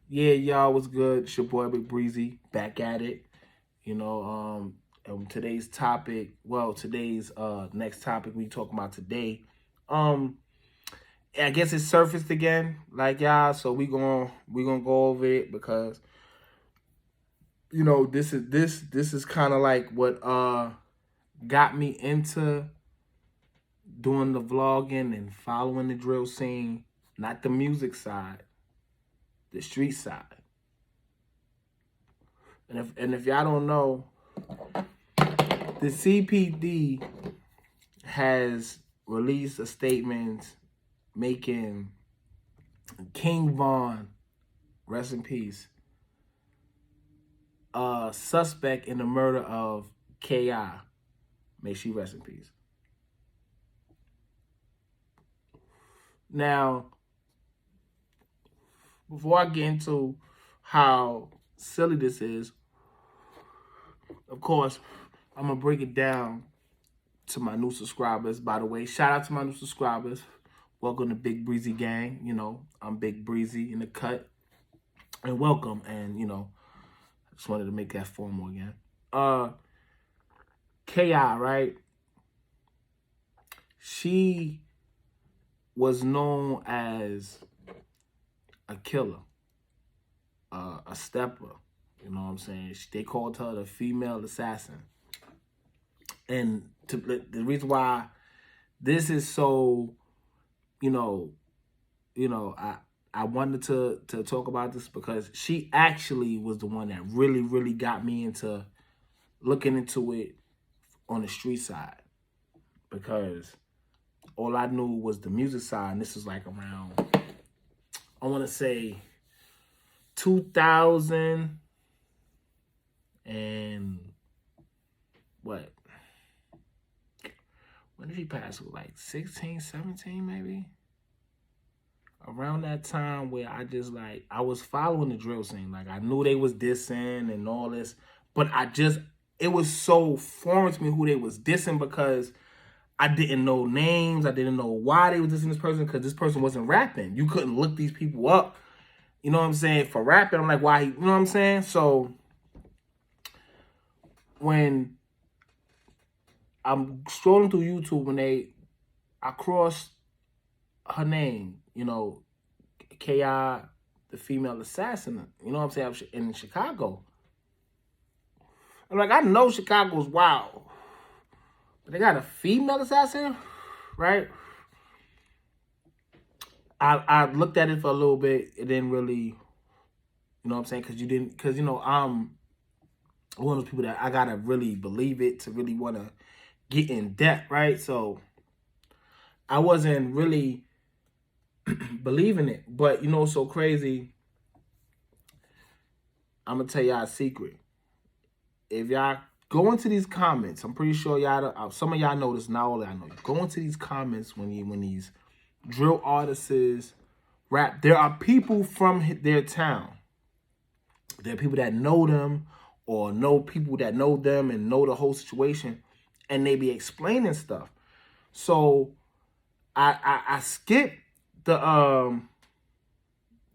Yeah, y'all, was good? It's your boy Big Breezy back at it. Today's topic, today's next topic we talking about today. Um, I guess it surfaced again, like y'all. So we gonna go over it because this is kind of like what got me into doing the vlogging and following the drill scene, not the music side, the street side. And if y'all don't know, the CPD has released a statement making King Von, rest in peace, a suspect in the murder of K.I. May she rest in peace. Now, before I get into how silly this is, of course, I'm going to break it down to my new subscribers. By the way, shout out to my new subscribers. Welcome to Big Breezy Gang. I'm Big Breezy in the cut. And welcome. And, I just wanted to make that formal again. K.I., right? She was known as a killer, a stepper. You know what I'm saying? They called her the female assassin. And the reason why this is so, you know, I wanted to talk about this because she actually was the one that really, really got me into looking into it on the street side, because all I knew was the music side, and this was like around, I want to say 2000 and what? When did he pass? Like 16, 17 maybe? Around that time where I was following the drill scene. Like I knew they was dissing and all this, but it was so foreign to me who they was dissing because I didn't know names. I didn't know why they was dissing this person, because this person wasn't rapping. You couldn't look these people up, you know what I'm saying, for rapping. I'm like, why? You know what I'm saying? So when I'm scrolling through YouTube, I crossed her name, K.I., the female assassin, you know what I'm saying, in Chicago. I'm like, I know Chicago's wild, but they got a female assassin, right? I looked at it for a little bit. It didn't really, you know what I'm saying, because I'm one of those people that I gotta really believe it to really want to get in depth, right? So I wasn't really believing it. But so crazy, I'm gonna tell y'all a secret. If y'all go into these comments, I'm pretty sure some of y'all know this, not all I know. Go into these comments when these drill artists rap. There are people from their town. There are people that know them or know people that know them and know the whole situation, and they be explaining stuff. So I skipped the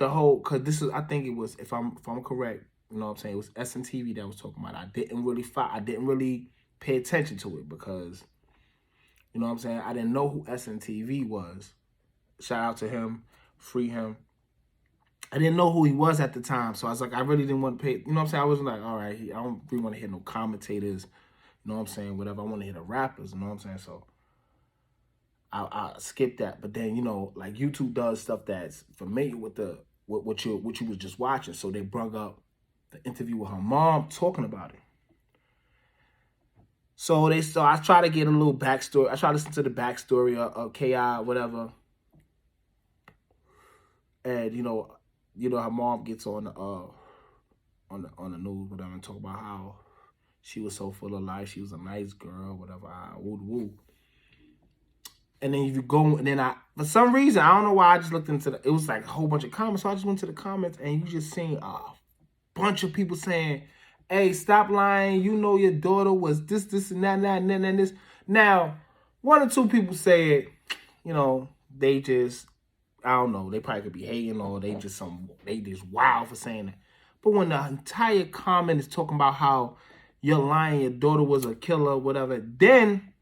whole, because this is, I think it was, if I'm correct, you know what I'm saying, it was SNTV that was talking about it. I didn't really pay attention to it because, you know what I'm saying, I didn't know who SNTV was. Shout out to him, free him. I didn't know who he was at the time, so I was like, I really didn't want to pay, you know what I'm saying, I wasn't like, all right, I don't really want to hear no commentators, you know what I'm saying, whatever, I want to hear the rappers, you know what I'm saying, so I skipped that. But then, like YouTube does stuff that's familiar with what you was just watching. So they brought up the interview with her mom talking about it. So I try to get a little backstory. I try to listen to the backstory of K.I., whatever. And her mom gets on the news, whatever, and talk about how she was so full of life. She was a nice girl, whatever. Woo woo. And then if you go, and then for some reason, I don't know why, I just looked into it was like a whole bunch of comments. So I just went to the comments, and you just seen a bunch of people saying, hey, stop lying. You know your daughter was this, and that, and this. Now, one or two people said, they just, I don't know, they probably could be hating or they just wild for saying that. But when the entire comment is talking about how you're lying, your daughter was a killer, whatever, then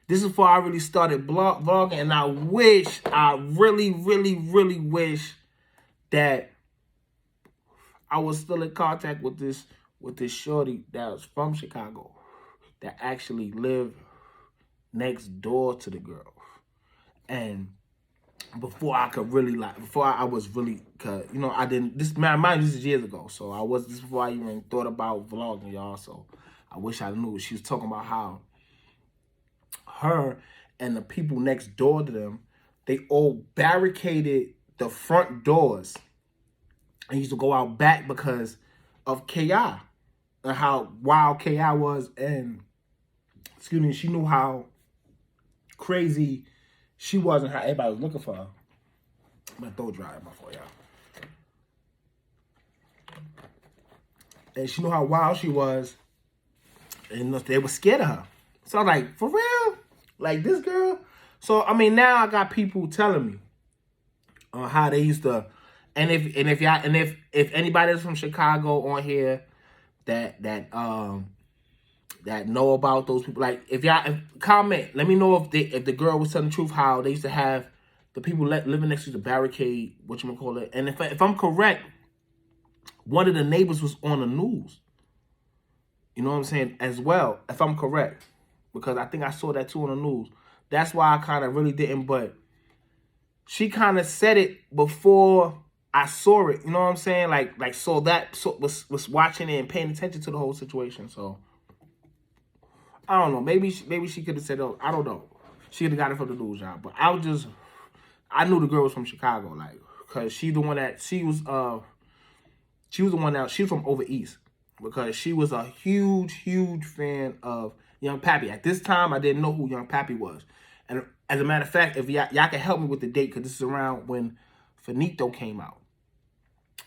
this is before I really started vlogging, and I really, really, really wish that I was still in contact with this shorty that was from Chicago that actually lived next door to the girl. And before I could really before I was really, cause you know I didn't. Mind this is years ago, so this is before I even thought about vlogging, y'all. So I wish I knew. She was talking about how her and the people next door to them, they all barricaded the front doors and used to go out back because of K.I. and how wild K.I. was, and excuse me, she knew how crazy she was and how everybody was looking for her. My throat dry, my fault, y'all. And she knew how wild she was, and they were scared of her. So I was like, for real? Like this girl? So I mean, now I got people telling me how they used to, and if anybody that's from Chicago on here that know about those people, like if comment, let me know if the girl was telling the truth, how they used to have the people living next to the barricade, whatchamacallit. And if I'm correct, one of the neighbors was on the news. You know what I'm saying? As well, if I'm correct. Because I think I saw that too on the news. That's why I kind of really didn't, but she kind of said it before I saw it. You know what I'm saying? Was watching it and paying attention to the whole situation. So I don't know. Maybe she could have said, oh, I don't know. She could have got it from the news, y'all. But I knew the girl was from Chicago, like, cause she was the one she was from over east, because she was a huge fan of Young Pappy. At this time, I didn't know who Young Pappy was. And as a matter of fact, if y'all can help me with the date, because this is around when Finito came out.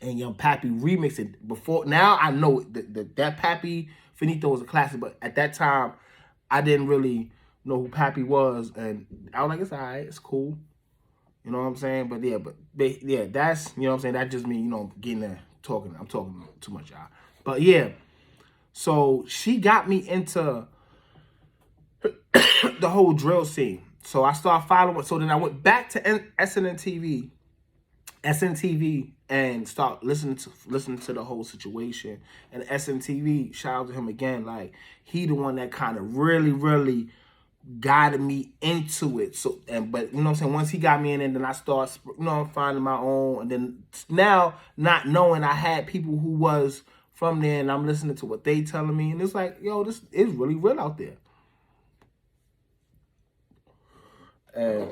And Young Pappy remixed it before. Now I know that Pappy Finito was a classic, but at that time, I didn't really know who Pappy was. And I was like, it's all right, it's cool. You know what I'm saying? But yeah, that's, you know what I'm saying? That's just me, you know, getting there, talking. I'm talking too much, y'all. But yeah, so she got me into the whole drill scene. So I started following. So then I went back to SNTV, and start listening to the whole situation. And SNTV, shout out to him again. Like, he the one that kind of really guided me into it. So, but you know what I'm saying, once he got me in, and then I start, you know, finding my own. And then now, not knowing, I had people who was from there, and I'm listening to what they telling me, and it's like, yo, this is really real out there. And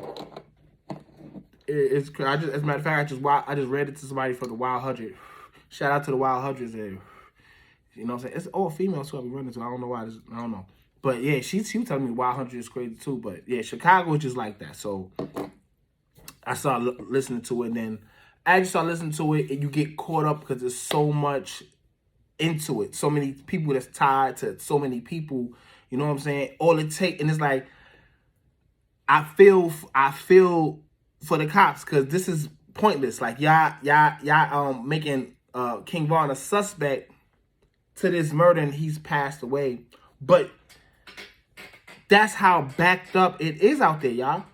it's, as a matter of fact, I just read it to somebody from the Wild 100. Shout out to the Wild 100s there. You know what I'm saying? It's all females who I be running to. I don't know why. I don't know. But yeah, she was telling me Wild 100 is crazy too. But yeah, Chicago is just like that. So I started listening to it, and then as you start listening to it, and you get caught up because there's so much into it. So many people that's tied to so many people. You know what I'm saying? All it takes, and it's like, I feel for the cops, because this is pointless. Like, y'all making King Von a suspect to this murder, and he's passed away. But that's how backed up it is out there, y'all.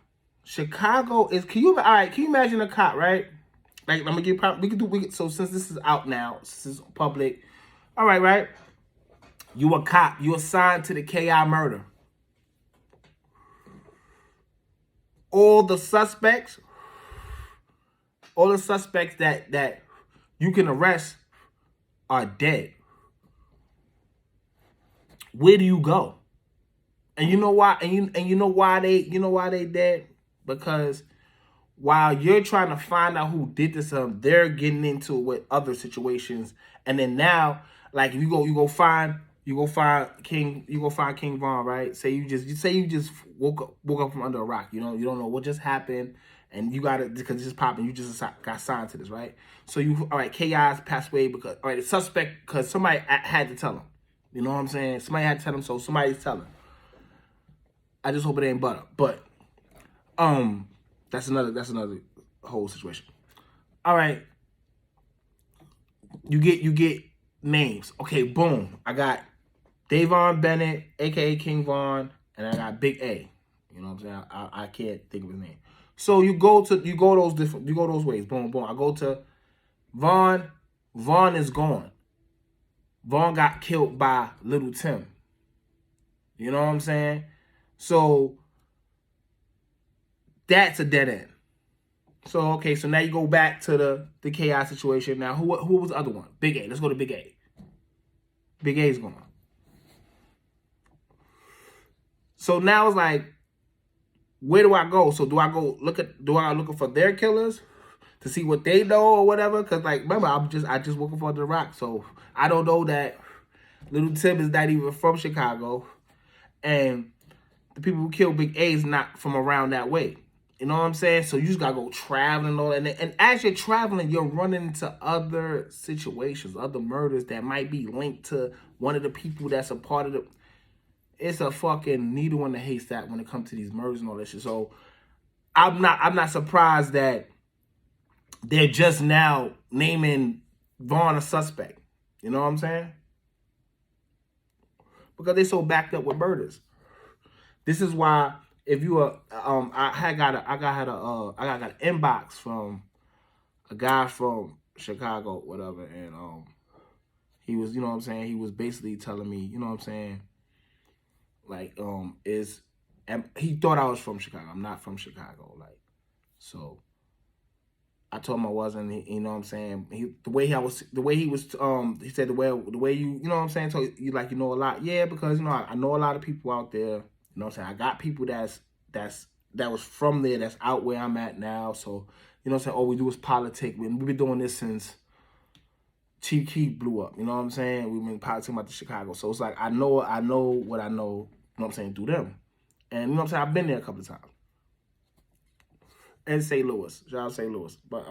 Chicago is. Can you imagine a cop, right? Like, I'm gonna give. So since this is out now, since this is public, all right, right? You a cop. You assigned to the K.I. murder. All the suspects that you can arrest are dead. Where do you go? And you know why? And you know why they dead? Because while you're trying to find out who did this, they're getting into it with other situations. And then now, like, if you go find King Von, right? Say you just woke up from under a rock. You don't know what just happened, and you got it because it's just popping. You just got signed to this, right? So K.I.'s passed away because, the suspect, because somebody had to tell him. You know what I'm saying? Somebody had to tell him, so somebody's telling. I just hope it ain't butter. But That's another whole situation. All right. You get names. Okay, boom. I got Davon Bennett, aka King Von, and I got Big A. You know what I'm saying? I can't think of his name. So you go those ways. Boom, boom. I go to Von. Von is gone. Von got killed by Little Tim. You know what I'm saying? So that's a dead end. So okay, so now you go back to the chaos situation. Now who was the other one? Big A. Let's go to Big A. Big A's gone. So now it's like, where do I go? So do I looking for their killers to see what they know or whatever? Cause like, remember, I just working for The Rock, so I don't know that Little Tim is not even from Chicago, and the people who killed Big A is not from around that way. You know what I'm saying? So you just gotta go traveling and all that. And as you're traveling, you're running into other situations, other murders that might be linked to one of the people that's a part of the. It's a fucking needle in the haystack when it comes to these murders and all that shit. So I'm not surprised that they're just now naming Vaughn a suspect. You know what I'm saying? Because they so backed up with murders. This is why if you are I got an inbox from a guy from Chicago, whatever, and he was, you know what I'm saying, he was basically telling me, you know what I'm saying, like he thought I was from Chicago. I'm not from Chicago, like, so I told him I wasn't. You know what I'm saying? He said the way you know what I'm saying. So you like, you know a lot, yeah, because you know I know a lot of people out there. You know what I'm saying? I got people that was from there that's out where I'm at now. So you know what I'm saying. All we do is politics. We've been doing this since Chief Keef blew up. You know what I'm saying? We've been politicking about the Chicago. So it's like I know what I know. You know what I'm saying? Through them, and you know what I'm saying. I've been there a couple of times. And St. Louis. Shout out St. Louis. But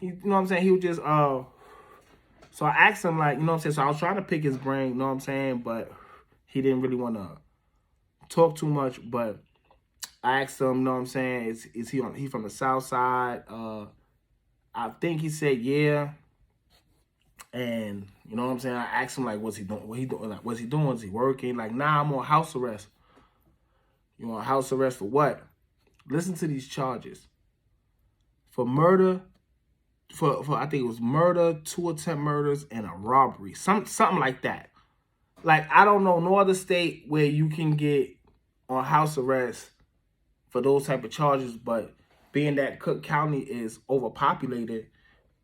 you know what I'm saying? He was just so I asked him, like, you know what I'm saying? So I was trying to pick his brain, you know what I'm saying, but he didn't really want to talk too much. But I asked him, you know what I'm saying, is he from the South Side? I think he said yeah. And you know what I'm saying? I asked him, like, what's he doing? What he doing? Like, what's he doing? Is he working? Like, nah, I'm on house arrest. You on house arrest for what? Listen to these charges. For murder, for I think it was murder, 2 attempt murders, and a robbery. Something like that. Like, I don't know no other state where you can get on house arrest for those type of charges, but being that Cook County is overpopulated,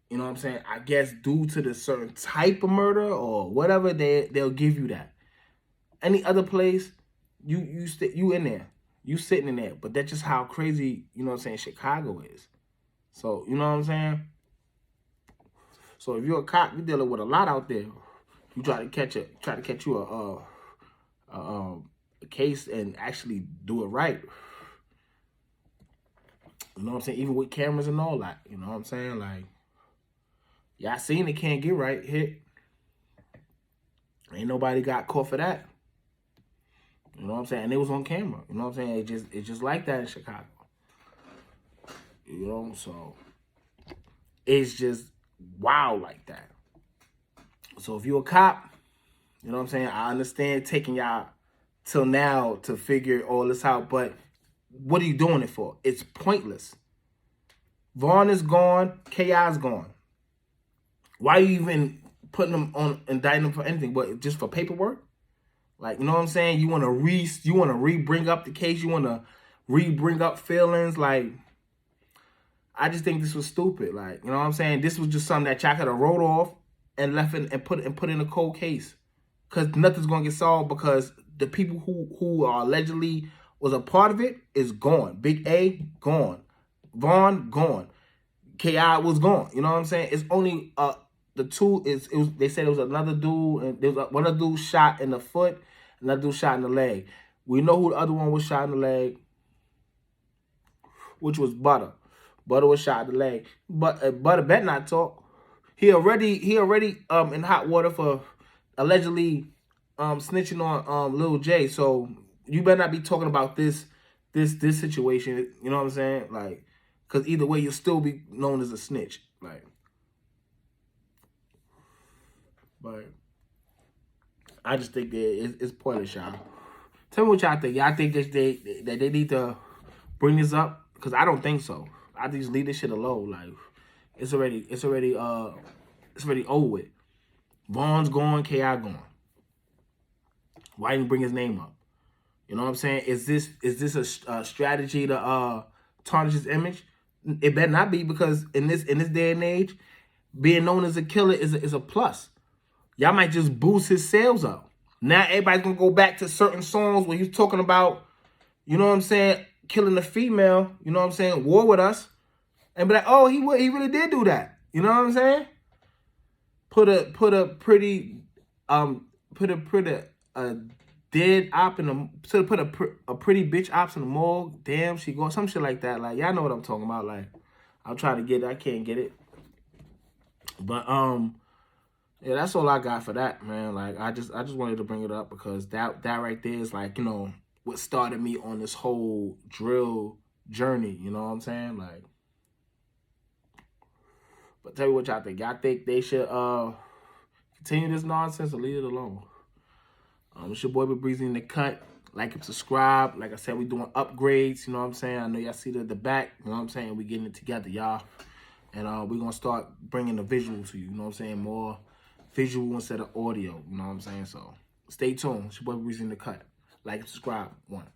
you know what I'm saying, I guess due to the certain type of murder or whatever, they'll give you that. Any other place, you in there. You sitting in there. But that's just how crazy, you know what I'm saying, Chicago is. So, you know what I'm saying? So if you're a cop, you're dealing with a lot out there. You try to catch you a case and actually do it right. You know what I'm saying? Even with cameras and all that. You know what I'm saying? Like, y'all seen it can't get right hit. Ain't nobody got caught for that. You know what I'm saying? And it was on camera. You know what I'm saying? It's just like that in Chicago. You know, so it's just wild like that. So if you're a cop, you know what I'm saying, I understand taking y'all till now to figure all this out, but what are you doing it for? It's pointless. Vaughn is gone, KI's gone. Why are you even putting them on, indicting them for anything? What, just for paperwork? Like, you know what I'm saying? You want to bring up the case, you want to bring up feelings. Like, I just think this was stupid. Like, you know what I'm saying? This was just something that y'all could have wrote off and left in and put in a cold case, because nothing's gonna get solved, because the people who are allegedly was a part of it is gone. Big A gone, Vaughn gone, Ki was gone. You know what I'm saying? It's only the two. They said it was another dude, and there was one other dude shot in the foot, another dude shot in the leg. We know who the other one was shot in the leg, which was Butter. Butter was shot in the leg. But Butter bet not talk. He already in hot water for allegedly snitching on Lil J. So you better not be talking about this this situation. You know what I'm saying? Like, because either way, you'll still be known as a snitch. Like, but I just think that it's pointless, y'all. Tell me what y'all think. Y'all think that they need to bring this up? Because I don't think so. I just leave this shit alone. Like, it's already over with. Vaughn's gone, KI gone. Why didn't bring his name up? You know what I'm saying? Is this a strategy to tarnish his image? It better not be, because in this day and age, being known as a killer is a plus. Y'all might just boost his sales up. Now everybody's gonna go back to certain songs where he's talking about, you know what I'm saying, killing a female, you know what I'm saying, war with us, and be like, oh, he really did do that. You know what I'm saying? Put a pretty dead op in the, put a pretty bitch ops in the morgue. Damn, she going, some shit like that. Like, y'all know what I'm talking about. Like, I'm trying to get it, I can't get it. But yeah, that's all I got for that, man. Like, I just wanted to bring it up because that right there is, like, you know, what started me on this whole drill journey. You know what I'm saying? Like, but tell me what y'all think. Y'all think they should continue this nonsense or leave it alone? It's your boy Big Breezy in the cut. Like and subscribe. Like I said, we doing upgrades. You know what I'm saying? I know y'all see the back. You know what I'm saying? We getting it together, y'all. And we're going to start bringing the visual to you. You know what I'm saying? More visual instead of audio. You know what I'm saying? So stay tuned. It's your boy Big Breezy in the cut. Like and subscribe. One.